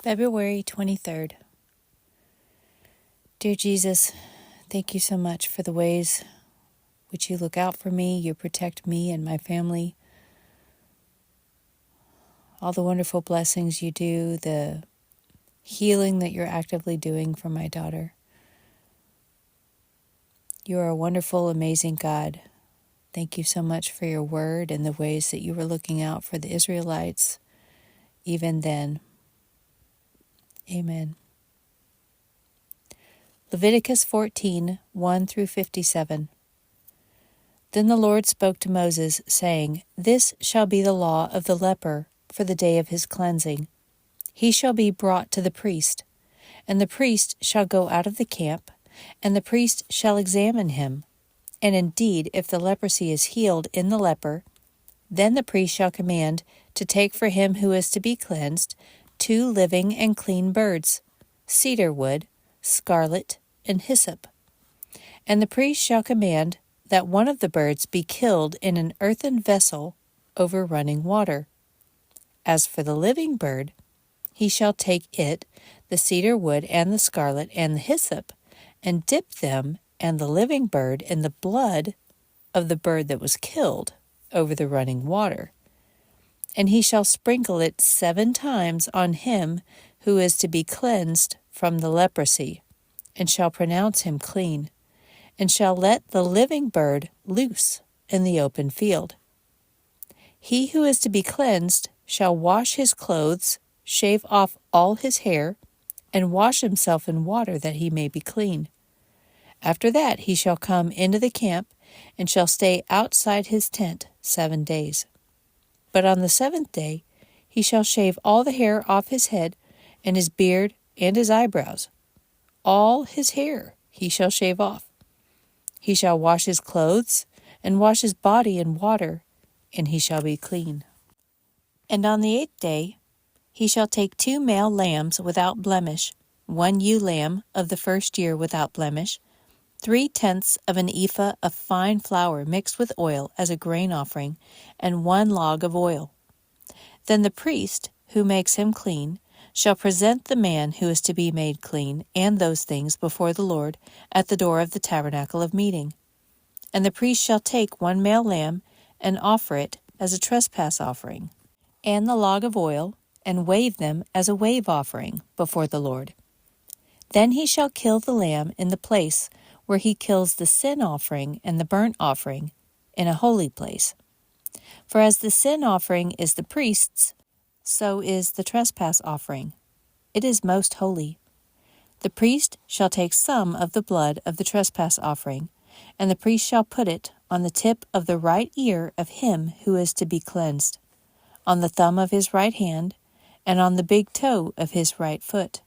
February 23rd. Dear Jesus, thank you so much for the ways which you look out for me, you protect me and my family, all the wonderful blessings you do, the healing that you're actively doing for my daughter. You are a wonderful, amazing God. Thank you so much for your word and the ways that you were looking out for the Israelites even then. Amen. Leviticus 14, 1 through 57. Then the Lord spoke to Moses, saying, This shall be the law of the leper for the day of his cleansing. He shall be brought to the priest, and the priest shall go out of the camp, and the priest shall examine him. And indeed, if the leprosy is healed in the leper, then the priest shall command to take for him who is to be cleansed 2 living and clean birds, cedar wood, scarlet, and hyssop. And the priest shall command that one of the birds be killed in an earthen vessel over running water. As for the living bird, he shall take it, the cedar wood and the scarlet and the hyssop, and dip them and the living bird in the blood of the bird that was killed over the running water. And he shall sprinkle it 7 times on him who is to be cleansed from the leprosy, and shall pronounce him clean, and shall let the living bird loose in the open field. He who is to be cleansed shall wash his clothes, shave off all his hair, and wash himself in water that he may be clean. After that he shall come into the camp, and shall stay outside his tent 7 days. But on the 7th day he shall shave all the hair off his head, and his beard, and his eyebrows. All his hair he shall shave off. He shall wash his clothes, and wash his body in water, and he shall be clean. And on the 8th day he shall take 2 male lambs without blemish, 1 ewe lamb of the 1st year without blemish, 3/10 of an ephah of fine flour mixed with oil as a grain offering, and 1 log of oil. Then the priest, who makes him clean, shall present the man who is to be made clean and those things before the Lord at the door of the tabernacle of meeting. And the priest shall take 1 male lamb and offer it as a trespass offering, and the log of oil, and wave them as a wave offering before the Lord. Then he shall kill the lamb in the place where he kills the sin offering and the burnt offering, in a holy place. For as the sin offering is the priest's, so is the trespass offering. It is most holy. The priest shall take some of the blood of the trespass offering, and the priest shall put it on the tip of the right ear of him who is to be cleansed, on the thumb of his right hand, and on the big toe of his right foot.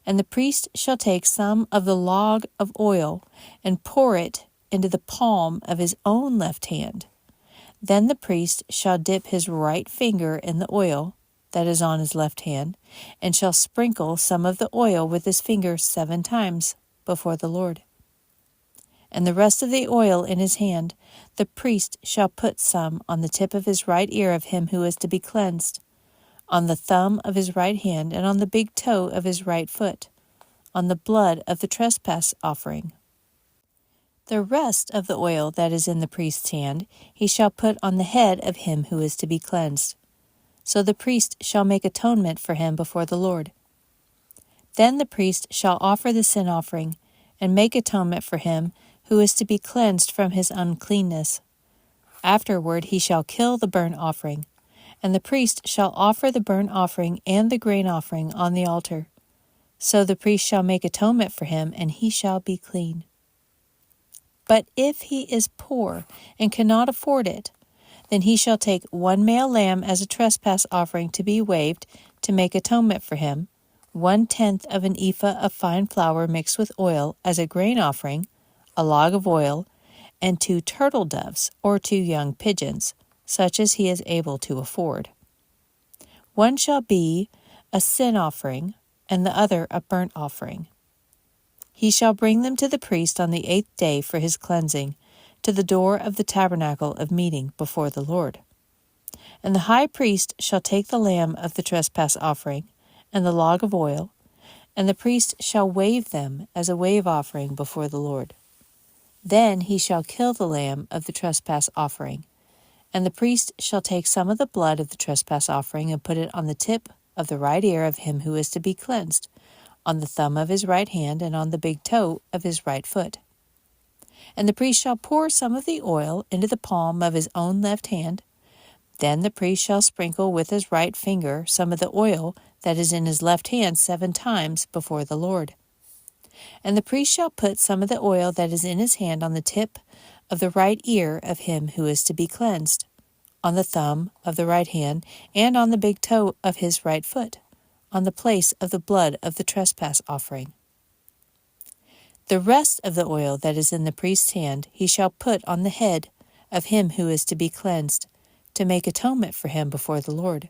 And the priest shall take some of the log of oil, and pour it into the palm of his own left hand. Then the priest shall dip his right finger in the oil that is on his left hand, and shall sprinkle some of the oil with his finger 7 times before the Lord. And the rest of the oil in his hand the priest shall put some on the tip of his right ear of him who is to be cleansed, on the thumb of his right hand, and on the big toe of his right foot, on the blood of the trespass offering. The rest of the oil that is in the priest's hand he shall put on the head of him who is to be cleansed. So the priest shall make atonement for him before the Lord. Then the priest shall offer the sin offering, and make atonement for him who is to be cleansed from his uncleanness. Afterward he shall kill the burnt offering, and the priest shall offer the burnt offering and the grain offering on the altar. So the priest shall make atonement for him, and he shall be clean. But if he is poor and cannot afford it, then he shall take 1 male lamb as a trespass offering to be waved to make atonement for him, 1/10 of an ephah of fine flour mixed with oil as a grain offering, a log of oil, and 2 turtle doves or 2 young pigeons, such as he is able to afford. One shall be a sin offering, and the other a burnt offering. He shall bring them to the priest on the 8th day for his cleansing, to the door of the tabernacle of meeting before the Lord. And the high priest shall take the lamb of the trespass offering, and the log of oil, and the priest shall wave them as a wave offering before the Lord. Then he shall kill the lamb of the trespass offering, and the priest shall take some of the blood of the trespass offering and put it on the tip of the right ear of him who is to be cleansed, on the thumb of his right hand, and on the big toe of his right foot. And the priest shall pour some of the oil into the palm of his own left hand. Then the priest shall sprinkle with his right finger some of the oil that is in his left hand 7 times before the Lord. And the priest shall put some of the oil that is in his hand on the tip of the right ear of him who is to be cleansed, on the thumb of the right hand, and on the big toe of his right foot, on the place of the blood of the trespass offering. The rest of the oil that is in the priest's hand he shall put on the head of him who is to be cleansed, to make atonement for him before the Lord.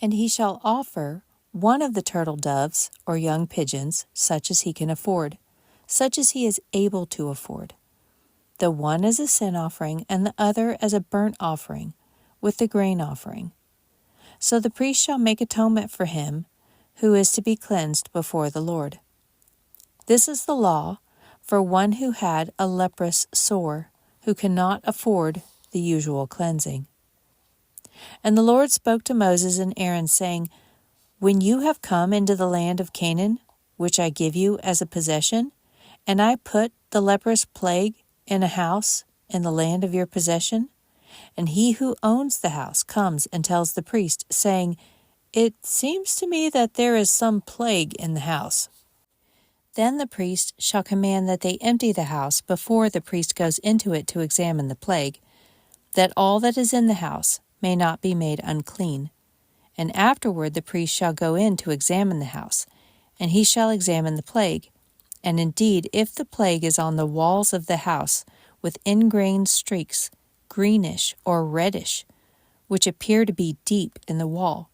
And he shall offer one of the turtle doves or young pigeons, such as he can afford, such as he is able to afford, the one as a sin offering and the other as a burnt offering, with the grain offering. So the priest shall make atonement for him who is to be cleansed before the Lord. This is the law for one who had a leprous sore, who cannot afford the usual cleansing. And the Lord spoke to Moses and Aaron, saying, When you have come into the land of Canaan, which I give you as a possession, and I put the leprous plague in a house in the land of your possession, and he who owns the house comes and tells the priest, saying, It seems to me that there is some plague in the house. Then the priest shall command that they empty the house before the priest goes into it to examine the plague, that all that is in the house may not be made unclean. And afterward the priest shall go in to examine the house, and he shall examine the plague. And indeed, if the plague is on the walls of the house, with ingrained streaks, greenish or reddish, which appear to be deep in the wall,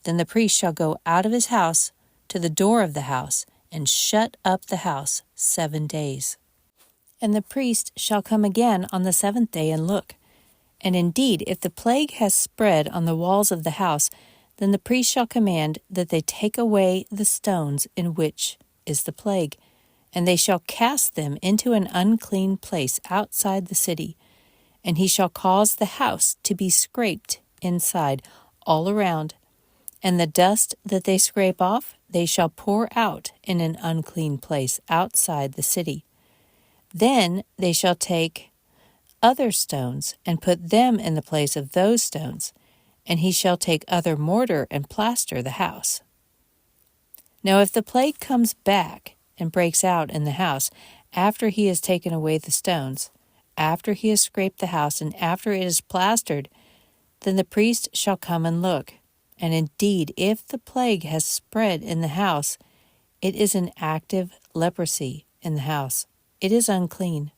then the priest shall go out of his house to the door of the house, and shut up the house 7 days. And the priest shall come again on the 7th day and look. And indeed, if the plague has spread on the walls of the house, then the priest shall command that they take away the stones in which is the plague, and they shall cast them into an unclean place outside the city. And he shall cause the house to be scraped inside all around, and the dust that they scrape off they shall pour out in an unclean place outside the city. Then they shall take other stones and put them in the place of those stones, and he shall take other mortar and plaster the house. Now if the plague comes back and breaks out in the house after he has taken away the stones, after he has scraped the house, and after it is plastered, then the priest shall come and look. And indeed, if the plague has spread in the house, it is an active leprosy in the house. It is unclean.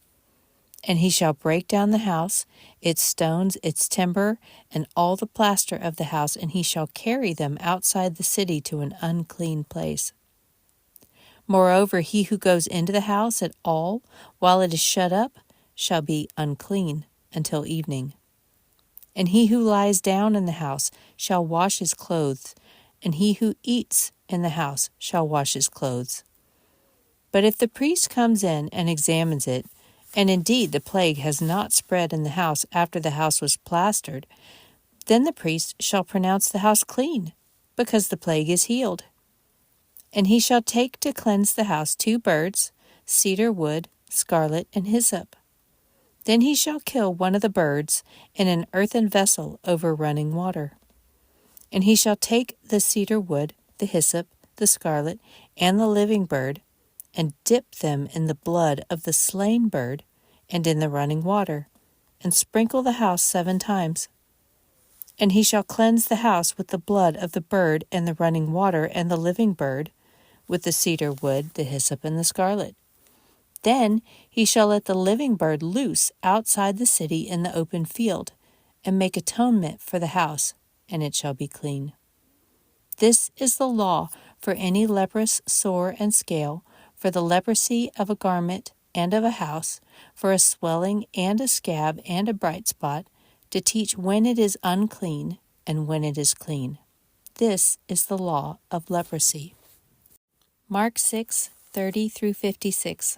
And he shall break down the house, its stones, its timber, and all the plaster of the house, and he shall carry them outside the city to an unclean place. Moreover, he who goes into the house at all while it is shut up shall be unclean until evening. And he who lies down in the house shall wash his clothes, and he who eats in the house shall wash his clothes. But if the priest comes in and examines it, and indeed the plague has not spread in the house after the house was plastered, then the priest shall pronounce the house clean, because the plague is healed. And he shall take to cleanse the house 2 birds, cedar wood, scarlet, and hyssop. Then he shall kill one of the birds in an earthen vessel over running water. And he shall take the cedar wood, the hyssop, the scarlet, and the living bird, and dip them in the blood of the slain bird and in the running water, and sprinkle the house 7 times. And he shall cleanse the house with the blood of the bird and the running water and the living bird, with the cedar wood, the hyssop, and the scarlet. Then he shall let the living bird loose outside the city in the open field, and make atonement for the house, and it shall be clean. This is the law for any leprous sore and scale, for the leprosy of a garment and of a house, for a swelling and a scab and a bright spot, to teach when it is unclean and when it is clean. This is the law of leprosy. Mark 6:30-56.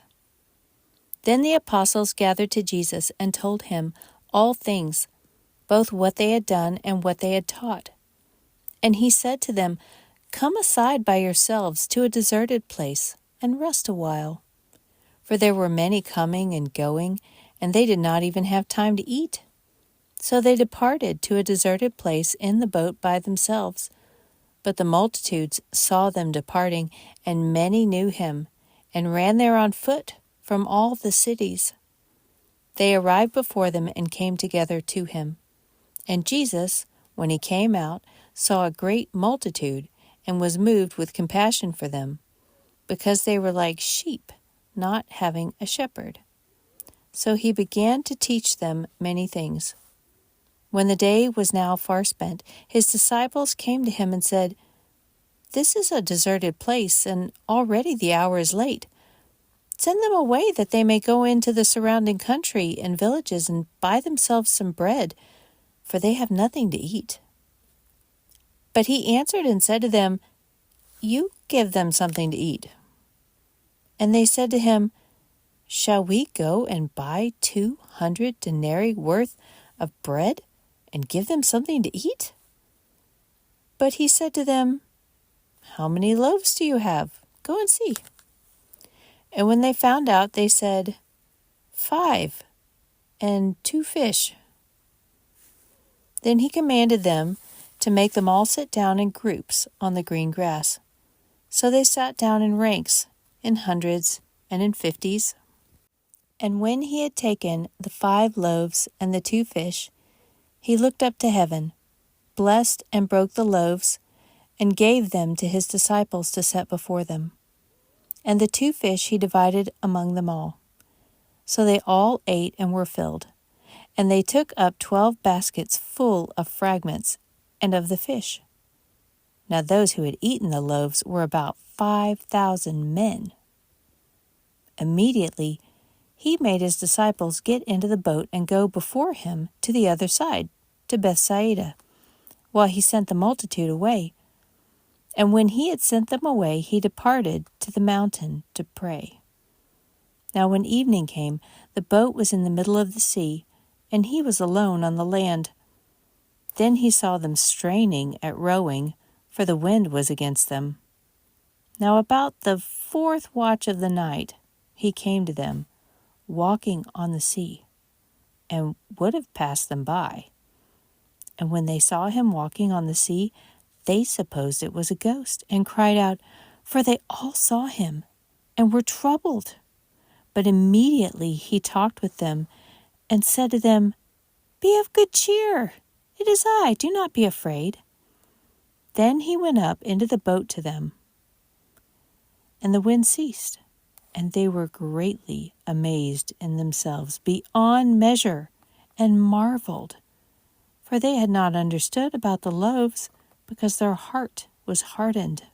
Then the apostles gathered to Jesus and told him all things, both what they had done and what they had taught. And he said to them, "Come aside by yourselves to a deserted place and rest a while." For there were many coming and going, and they did not even have time to eat. So they departed to a deserted place in the boat by themselves. But the multitudes saw them departing, and many knew him, and ran there on foot from all the cities. They arrived before them and came together to him. And Jesus, when he came out, saw a great multitude, and was moved with compassion for them, because they were like sheep not having a shepherd. So he began to teach them many things. When the day was now far spent, his disciples came to him and said, "This is a deserted place, and already the hour is late. Send them away that they may go into the surrounding country and villages and buy themselves some bread, for they have nothing to eat." But he answered and said to them, "You give them something to eat." And they said to him, "Shall we go and buy 200 denarii worth of bread and give them something to eat?" But he said to them, "How many loaves do you have? Go and see." And when they found out, they said, 5, and 2 fish. Then he commanded them to make them all sit down in groups on the green grass. So they sat down in ranks, in hundreds and in 50s. And when he had taken the 5 loaves and the 2 fish, he looked up to heaven, blessed and broke the loaves, and gave them to his disciples to set before them. And the 2 fish he divided among them all. So they all ate and were filled. And they took up 12 baskets full of fragments and of the fish. Now those who had eaten the loaves were about 5,000 men. Immediately he made his disciples get into the boat and go before him to the other side, to Bethsaida, while he sent the multitude away. And when he had sent them away, he departed to the mountain to pray. Now when evening came, the boat was in the middle of the sea, and he was alone on the land. Then he saw them straining at rowing, for the wind was against them. Now about the 4th watch of the night he came to them, walking on the sea, and would have passed them by. And when they saw him walking on the sea, they supposed it was a ghost, and cried out, for they all saw him, and were troubled. But immediately he talked with them, and said to them, "Be of good cheer, it is I, do not be afraid." Then he went up into the boat to them, and the wind ceased, and they were greatly amazed in themselves beyond measure, and marveled, for they had not understood about the loaves, because their heart was hardened.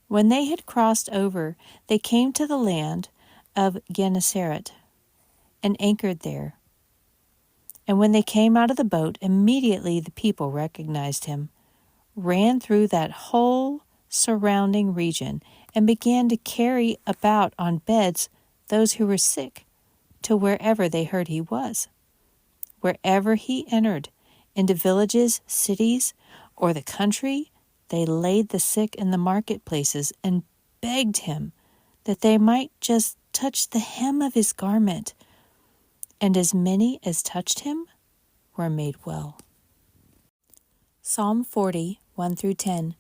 When they had crossed over, they came to the land of Gennesaret, and anchored there. And when they came out of the boat, immediately the people recognized him, ran through that whole surrounding region, and began to carry about on beds those who were sick, to wherever they heard he was. Wherever he entered, into villages, cities, or the country, they laid the sick in the marketplaces and begged him that they might just touch the hem of his garment. And as many as touched him were made well. Psalm 40, 1-10.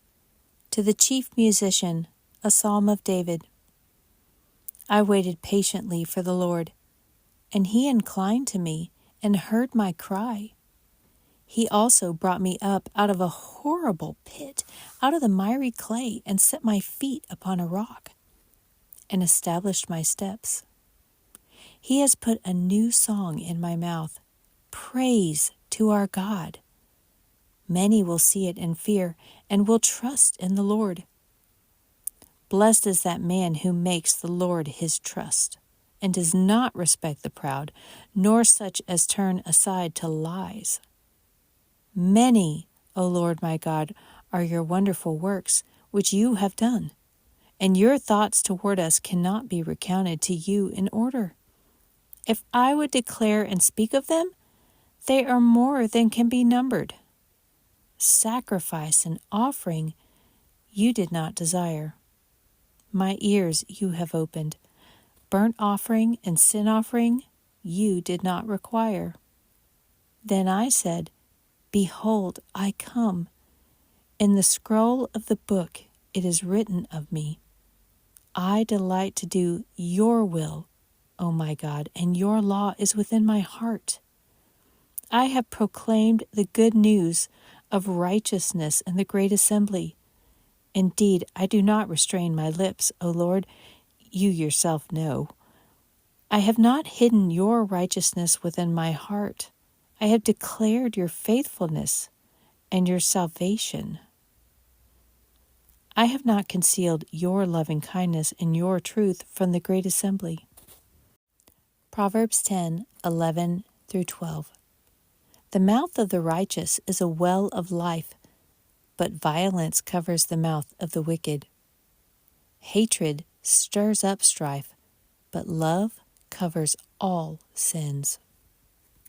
To the chief musician, a psalm of David. I waited patiently for the Lord, and he inclined to me and heard my cry. He also brought me up out of a horrible pit, out of the miry clay, and set my feet upon a rock, and established my steps. He has put a new song in my mouth, praise to our God. Many will see it and fear, and will trust in the Lord. Blessed is that man who makes the Lord his trust, and does not respect the proud, nor such as turn aside to lies. Many O Lord my God, are your wonderful works, which you have done, and your thoughts toward us cannot be recounted to you in order. If I would declare and speak of them, they are more than can be numbered. Sacrifice and offering you did not desire. My ears you have opened. Burnt offering and sin offering you did not require. Then I said, Behold, I come. In the scroll of the book it is written of me. I delight to do your will, O my God, and your law is within my heart. I have proclaimed the good news of righteousness in the great assembly. Indeed, I do not restrain my lips, O Lord, you yourself know. I have not hidden your righteousness within my heart. I have declared your faithfulness and your salvation. I have not concealed your loving kindness and your truth from the great assembly. Proverbs 10:11 through 12. The mouth of the righteous is a well of life, but violence covers the mouth of the wicked. Hatred stirs up strife, but love covers all sins.